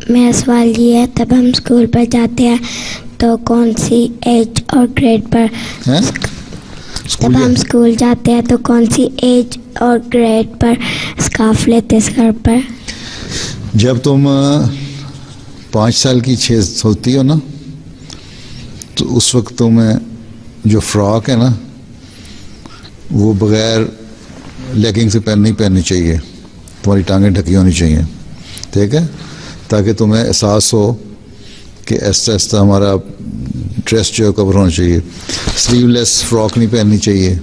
मेरा सवाल ये है, तब हम स्कूल पर जाते हैं तो कौन सी एज और ग्रेड पर जब हम स्कूल जाते हैं तो कौन सी एज और ग्रेड पर स्कार्फ लेते सर पर? जब तुम 5 साल की 6 होती हो ना, तो उस वक्त तुम्हें जो फ्रॉक है ना वो बग़ैर लेगिंग से नहीं पहननी चाहिए, तुम्हारी टांगें ढकी होनी चाहिए, ठीक है, ताकि तुम्हें एहसास हो कि ऐसा ऐसा हमारा ड्रेस जो है कवर होना चाहिए। स्लीवलेस फ्रॉक नहीं पहननी चाहिए,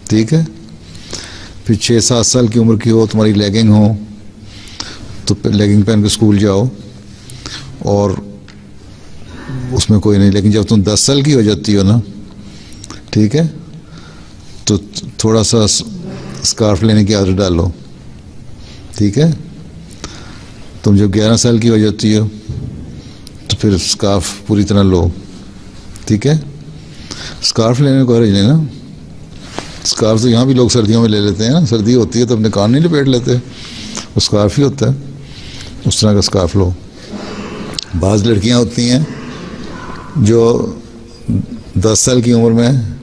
ठीक है। फिर 6-7 साल की उम्र की हो, तुम्हारी लेगिंग हो तो लेगिंग पहन के स्कूल जाओ और उसमें कोई नहीं। लेकिन जब तुम 10 साल की हो जाती हो ना, ठीक है, तो थोड़ा सा स्कार्फ लेने की आदत डालो, ठीक है। तुम जब 11 साल की हो जाती हो तो फिर स्कार्फ पूरी तरह लो, ठीक है। स्कार्फ लेने को हर्ज नहीं ना। स्कार्फ तो यहाँ भी लोग सर्दियों में ले लेते हैं ना, सर्दी होती है तो अपने कान नहीं लपेट लेते, वो स्कार्फ ही होता है, उस तरह का स्कार्फ लो। बाज़ लड़कियाँ होती हैं जो 10 साल की उम्र में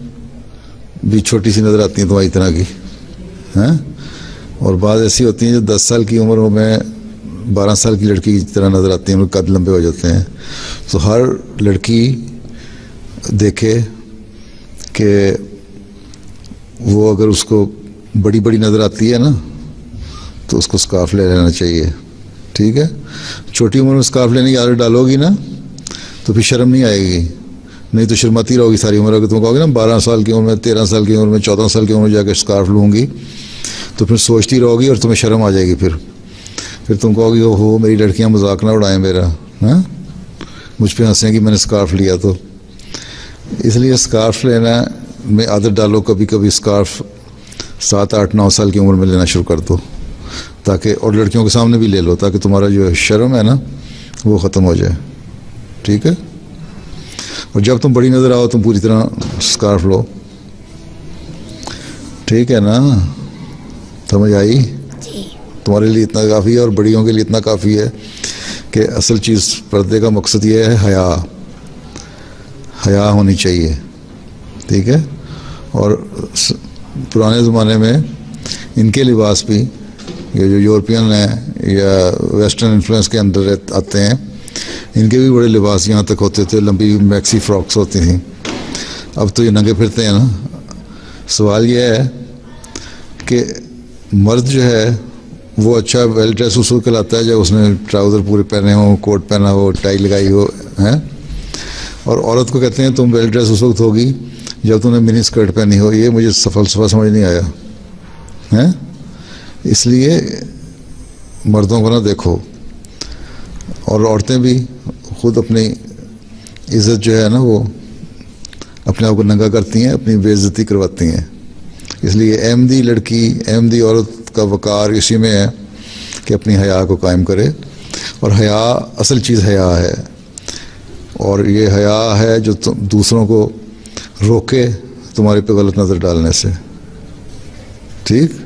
भी छोटी सी नज़र आती हैं तुम्हारी तरह की, हैं, और बाज़ ऐसी होती हैं जो 10 साल की उम्र में 12 साल की लड़की की तरह नज़र आती हैं, उनके कद लंबे हो जाते हैं। तो हर लड़की देखे कि वो अगर उसको बड़ी बड़ी नज़र आती है ना तो उसको स्कार्फ ले लेना चाहिए, ठीक है। छोटी उम्र में स्कार्फ लेने की आदत डालोगी ना तो फिर शर्म नहीं आएगी, नहीं तो शर्माती रहोगी सारी उम्र। अगर तुम कहोगे ना 12 साल की उम्र में, 13 साल की उम्र में, 14 साल की उम्र में जाकर स्कार्फ लूँगी, तो फिर सोचती रहोगी और तुम्हें शर्म आ जाएगी। फिर तुम कहोगी ओहो मेरी लड़कियाँ मजाक ना उड़ाएं मेरा, हाँ, मुझ पर हंसें कि मैंने स्कार्फ लिया। तो इसलिए स्कार्फ लेना में आदत डालो, कभी कभी स्कार्फ 7, 8, 9 साल की उम्र में लेना शुरू कर दो, ताकि, और लड़कियों के सामने भी ले लो, ताकि तुम्हारा जो शर्म है ना वो ख़त्म हो जाए, ठीक है। और जब तुम बड़ी नज़र आओ तुम पूरी तरह स्कार्फ लो, ठीक है ना। समझ आई? तुम्हारे लिए इतना काफ़ी है और बड़ियों के लिए इतना काफ़ी है कि असल चीज़ पर्दे का मकसद ये है हया होनी चाहिए, ठीक है। और पुराने ज़माने में इनके लिबास भी, ये जो यूरोपियन है या वेस्टर्न इन्फ्लुएंस के अंदर आते हैं, इनके भी बड़े लिबास यहाँ तक होते थे, लंबी मैक्सी फ्रॉक्स होती थी। अब तो ये नंगे फिरते हैं ना। सवाल ये है कि मर्द जो है वो अच्छा वेल ड्रेस उस वक्त कहलाता है जब उसने ट्राउज़र पूरे पहने हो, कोट पहना हो, टाई लगाई हो, हैं। और औरत को कहते हैं तुम वेल ड्रेस उस वक्त होगी जब तुमने मिनी स्कर्ट पहनी हो। ये मुझे फ़लसफ़ा समझ नहीं आया, हैं। इसलिए मर्दों को ना देखो, और औरतें भी खुद अपनी इज़्ज़त जो है ना वो अपने आप को नंगा करती हैं, अपनी बेइज्जती करवाती हैं। इसलिए अहमदी लड़की, अहमदी औरत का वक़ार इसी में है कि अपनी हया को कायम करे, और हया असल चीज़ हया है, और ये हया है जो दूसरों को रोके तुम्हारे पे गलत नज़र डालने से, ठीक।